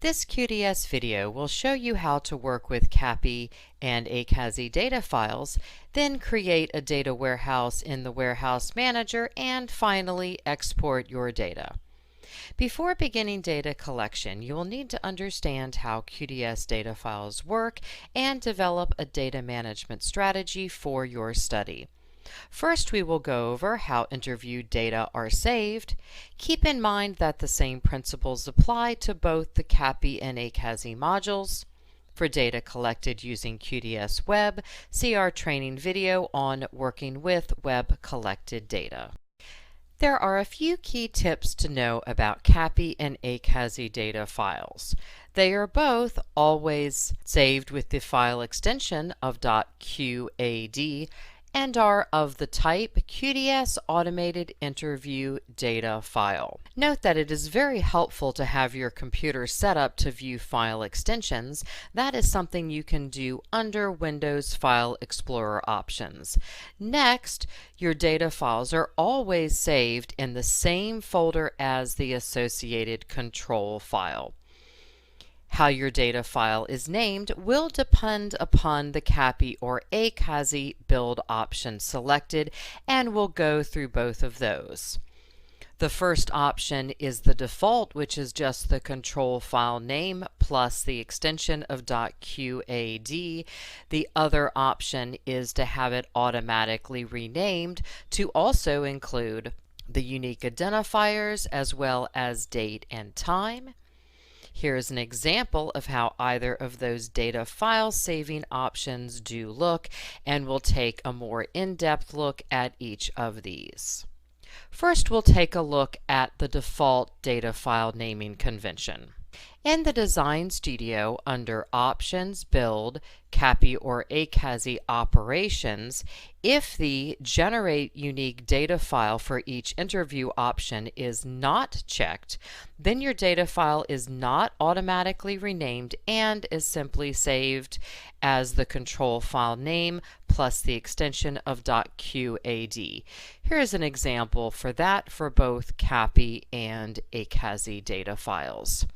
This QDS video will show you how to work with CAPI and ACASI data files, then create a data warehouse in the Warehouse Manager, and finally export your data. Before beginning data collection, you will need to understand how QDS data files work and develop a data management strategy for your study. First, we will go over how interview data are saved. Keep in mind that the same principles apply to both the CAPI and ACASI modules. For data collected using QDS Web, see our training video on working with web collected data. There are a few key tips to know about CAPI and ACASI data files. They are both always saved with the file extension of .qad and are of the type QDS Automated Interview Data File. Note that it is very helpful to have your computer set up to view file extensions. That is something you can do under Windows File Explorer options. Next, your data files are always saved in the same folder as the associated control file. How your data file is named will depend upon the CAPI or ACASI build option selected, and we'll go through both of those. The first option is the default, which is just the control file name plus the extension of .qad. The other option is to have it automatically renamed to also include the unique identifiers as well as date and time. Here's an example of how either of those data file saving options do look, and we'll take a more in-depth look at each of these. First, we'll take a look at the default data file naming convention. In the Design Studio, under Options, Build, CAPI or ACASI Operations, if the Generate Unique Data File for each interview option is not checked, then your data file is not automatically renamed and is simply saved as the control file name plus the extension of .qad. Here's an example for that for both CAPI and ACASI data files.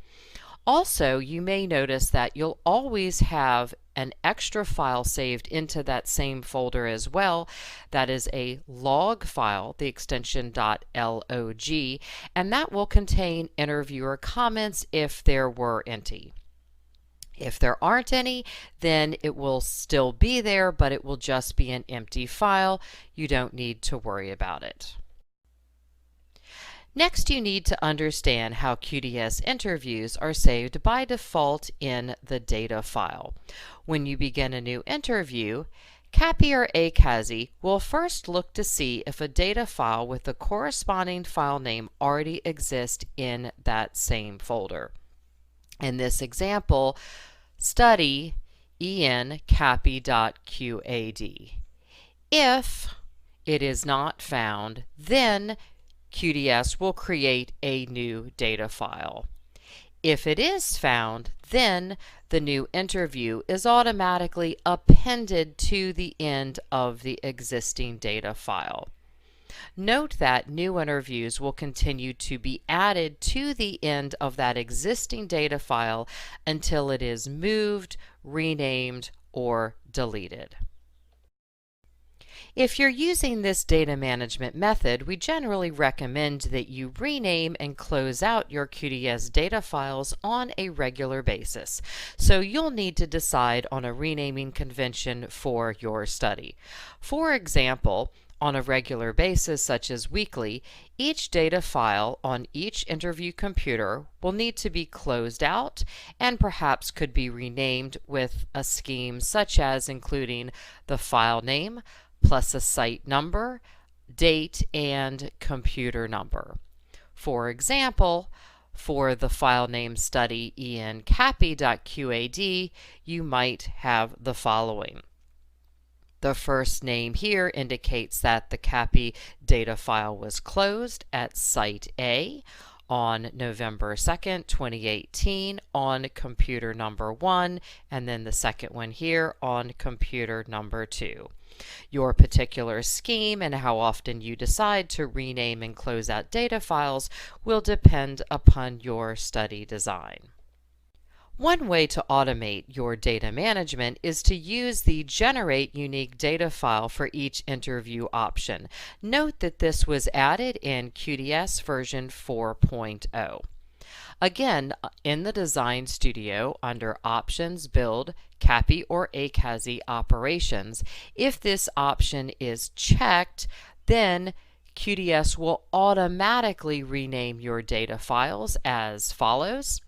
Also, you may notice that you'll always have an extra file saved into that same folder as well. That is a log file, the extension .log, and that will contain interviewer comments if there were any. If there aren't any, then it will still be there, but it will just be an empty file. You don't need to worry about it. Next, you need to understand how QDS interviews are saved by default in the data file. When you begin a new interview, CAPI or ACASI will first look to see if a data file with the corresponding file name already exists in that same folder. In this example, study en capi.qad. If it is not found, then QDS will create a new data file. If it is found, then the new interview is automatically appended to the end of the existing data file. Note that new interviews will continue to be added to the end of that existing data file until it is moved, renamed, or deleted. If you're using this data management method, we generally recommend that you rename and close out your QDS data files on a regular basis. So you'll need to decide on a renaming convention for your study. For example, on a regular basis, such as weekly, each data file on each interview computer will need to be closed out and perhaps could be renamed with a scheme such as including the file name, plus a site number, date, and computer number. For example, for the file name study en capi.qad, you might have the following. The first name here indicates that the CAPI data file was closed at Site A on November 2nd, 2018 on computer number 1, and then the second one here on computer number 2. Your particular scheme and how often you decide to rename and close out data files will depend upon your study design. One way to automate your data management is to use the Generate Unique Data File for each interview option. Note that this was added in QDS version 4.0. Again, in the Design Studio, under Options, Build, CAPI or ACASI Operations, if this option is checked, then QDS will automatically rename your data files as follows.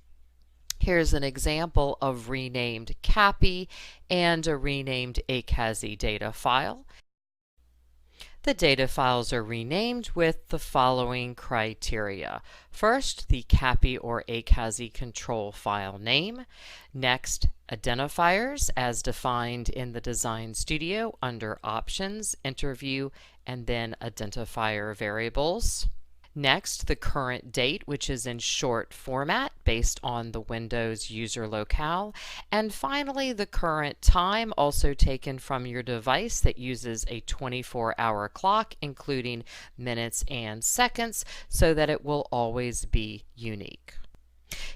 Here's an example of renamed CAPI and a renamed ACASI data file. The data files are renamed with the following criteria. First, the CAPI or ACASI control file name. Next, identifiers as defined in the Design Studio under Options, Interview, and then Identifier Variables. Next, the current date, which is in short format based on the Windows user locale. And finally, the current time, also taken from your device that uses a 24-hour clock, including minutes and seconds, so that it will always be unique.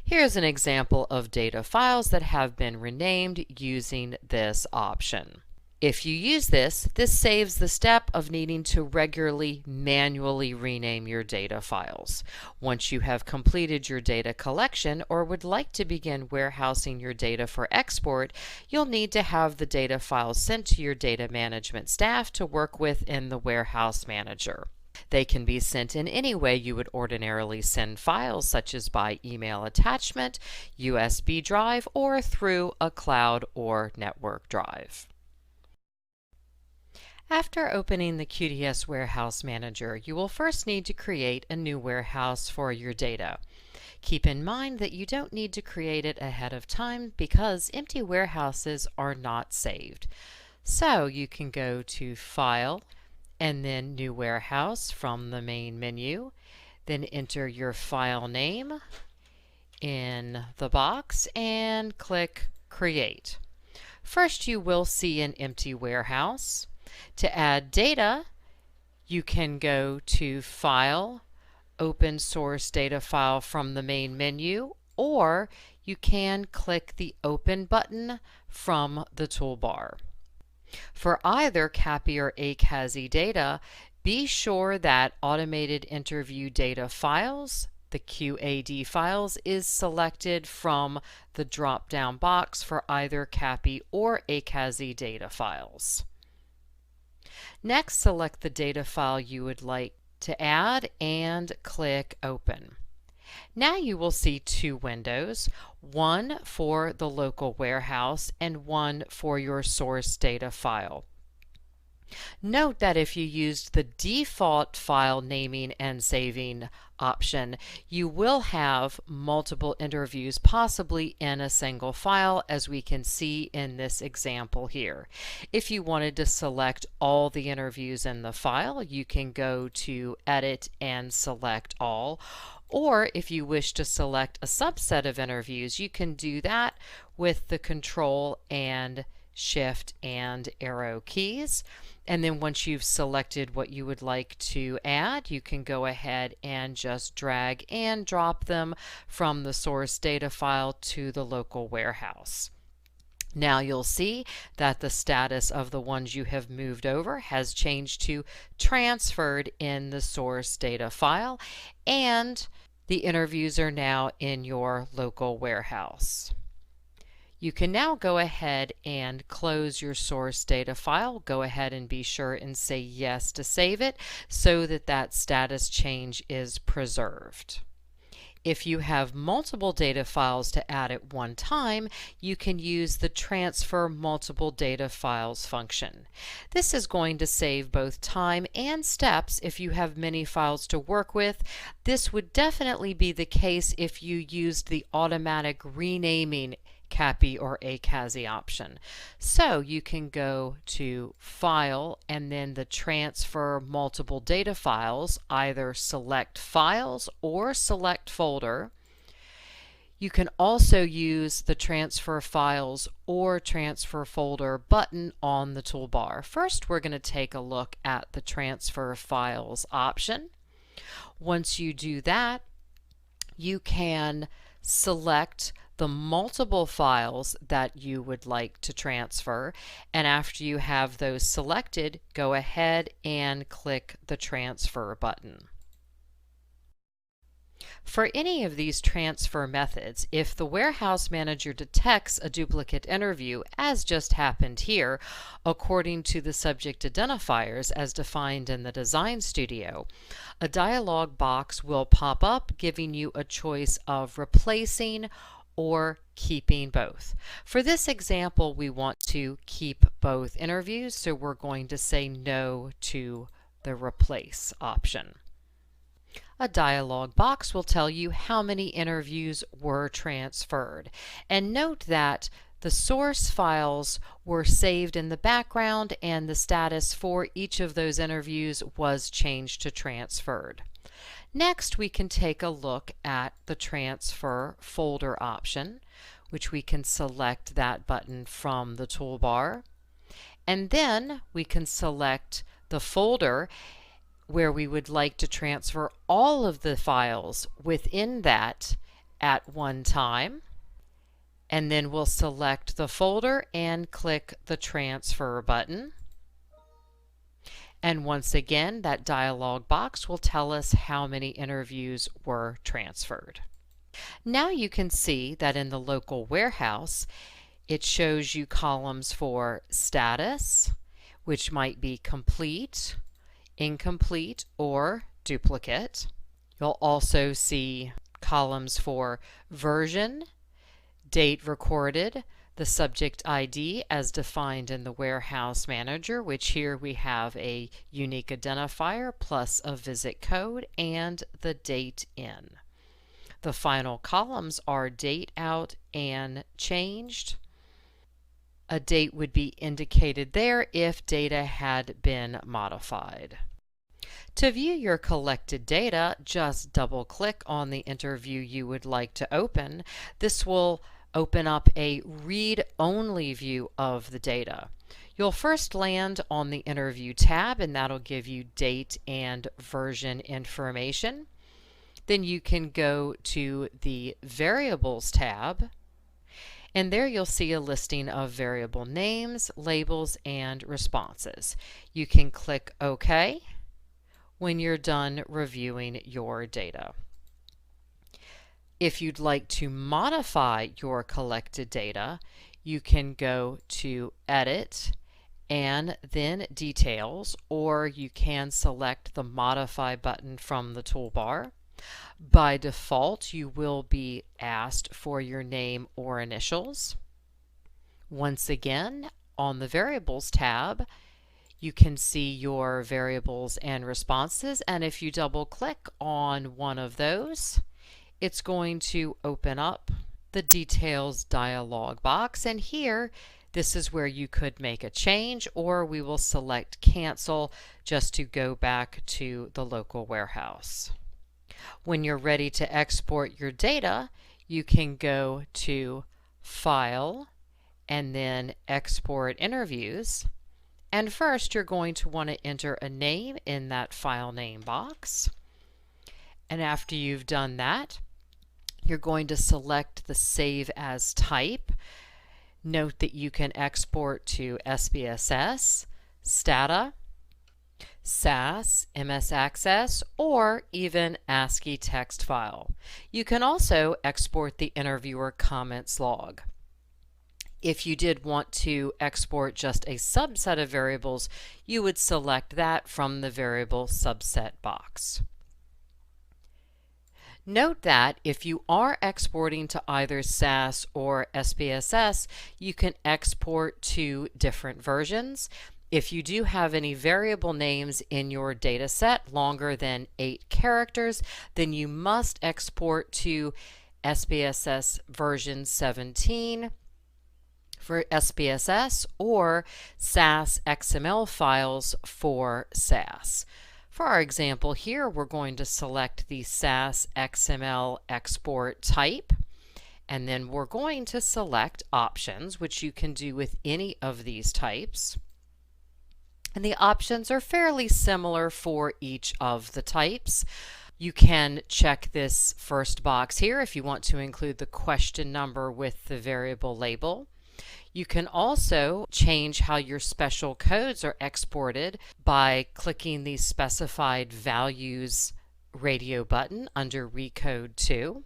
Here's an example of data files that have been renamed using this option. If you use this saves the step of needing to regularly manually rename your data files. Once you have completed your data collection or would like to begin warehousing your data for export, you'll need to have the data files sent to your data management staff to work with in the Warehouse Manager. They can be sent in any way you would ordinarily send files, such as by email attachment, USB drive, or through a cloud or network drive. After opening the QDS Warehouse Manager, you will first need to create a new warehouse for your data. Keep in mind that you don't need to create it ahead of time because empty warehouses are not saved. So you can go to File and then New Warehouse from the main menu. Then enter your file name in the box and click Create. First, you will see an empty warehouse. To add data, you can go to File, Open Source Data File from the main menu, or you can click the Open button from the toolbar. For either CAPI or ACASI data, be sure that Automated Interview Data Files, the QAD files, is selected from the drop-down box for either CAPI or ACASI data files. Next, select the data file you would like to add and click Open. Now you will see two windows, one for the local warehouse and one for your source data file. Note that if you used the default file naming and saving option, you will have multiple interviews possibly in a single file, as we can see in this example here. If you wanted to select all the interviews in the file, you can go to Edit and select all. Or if you wish to select a subset of interviews, you can do that with the Control and Shift and arrow keys. And then once you've selected what you would like to add, you can go ahead and just drag and drop them from the source data file to the local warehouse. Now you'll see that the status of the ones you have moved over has changed to transferred in the source data file, and the interviews are now in your local warehouse. You can now go ahead and close your source data file. Go ahead and be sure and say yes to save it so that that status change is preserved. If you have multiple data files to add at one time, you can use the Transfer Multiple Data Files function. This is going to save both time and steps if you have many files to work with. This would definitely be the case if you used the automatic renaming CAPI or ACASI option. So you can go to File and then the Transfer Multiple Data Files, either select Files or select Folder. You can also use the Transfer Files or Transfer Folder button on the toolbar. First, we're going to take a look at the Transfer Files option. Once you do that, you can select the multiple files that you would like to transfer, and after you have those selected, go ahead and click the transfer button. For any of these transfer methods, if the warehouse manager detects a duplicate interview, as just happened here, according to the subject identifiers as defined in the Design Studio, a dialog box will pop up giving you a choice of replacing or keeping both. For this example, we want to keep both interviews, so we're going to say no to the replace option. A dialog box will tell you how many interviews were transferred. And note that the source files were saved in the background and the status for each of those interviews was changed to transferred. Next, we can take a look at the transfer folder option, which we can select that button from the toolbar. And then we can select the folder where we would like to transfer all of the files within that at one time. And then we'll select the folder and click the transfer button. And once again, that dialog box will tell us how many interviews were transferred. Now you can see that in the local warehouse, it shows you columns for status, which might be complete, incomplete, or duplicate. You'll also see columns for version, date recorded, the subject ID as defined in the warehouse manager, which here we have a unique identifier plus a visit code, and the date in. The final columns are date out and changed. A date would be indicated there if data had been modified. To view your collected data, just double-click on the interview you would like to open. This will open up a read-only view of the data. You'll first land on the Interview tab, and that'll give you date and version information. Then you can go to the Variables tab, and there you'll see a listing of variable names, labels, and responses. You can click OK when you're done reviewing your data. If you'd like to modify your collected data, you can go to Edit and then Details, or you can select the Modify button from the toolbar. By default, you will be asked for your name or initials. Once again, on the Variables tab, you can see your variables and responses, and if you double-click on one of those, it's going to open up the Details dialog box, and here this is where you could make a change, or we will select Cancel just to go back to the local warehouse. When you're ready to export your data, you can go to File and then Export Interviews. And first, you're going to want to enter a name in that file name box. And after you've done that, you're going to select the Save As type. Note that you can export to SPSS, Stata, SAS, MS Access, or even ASCII text file. You can also export the interviewer comments log. If you did want to export just a subset of variables, you would select that from the variable subset box. Note that if you are exporting to either SAS or SPSS, you can export to different versions. If you do have any variable names in your data set longer than 8 characters, then you must export to SPSS version 17 for SPSS or SAS XML files for SAS. For our example here, we're going to select the SAS XML export type, and then we're going to select options, which you can do with any of these types. And the options are fairly similar for each of the types. You can check this first box here if you want to include the question number with the variable label. You can also change how your special codes are exported by clicking the Specified Values radio button under Recode To.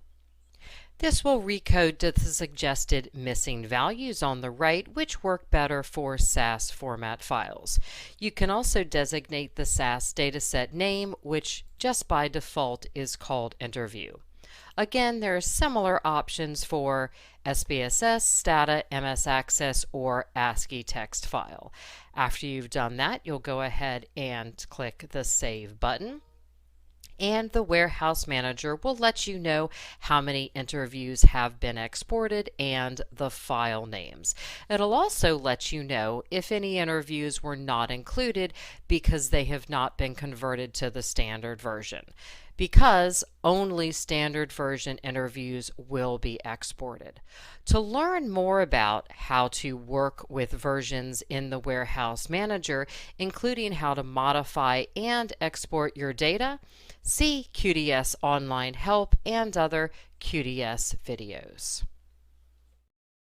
This will recode to the suggested missing values on the right, which work better for SAS format files. You can also designate the SAS dataset name, which just by default is called interview. Again, there are similar options for SPSS, Stata, MS Access, or ASCII text file. After you've done that, you'll go ahead and click the Save button. And the Warehouse Manager will let you know how many interviews have been exported and the file names. It'll also let you know if any interviews were not included because they have not been converted to the standard version, because only standard version interviews will be exported. To learn more about how to work with versions in the Warehouse Manager, including how to modify and export your data, see QDS Online Help and other QDS videos.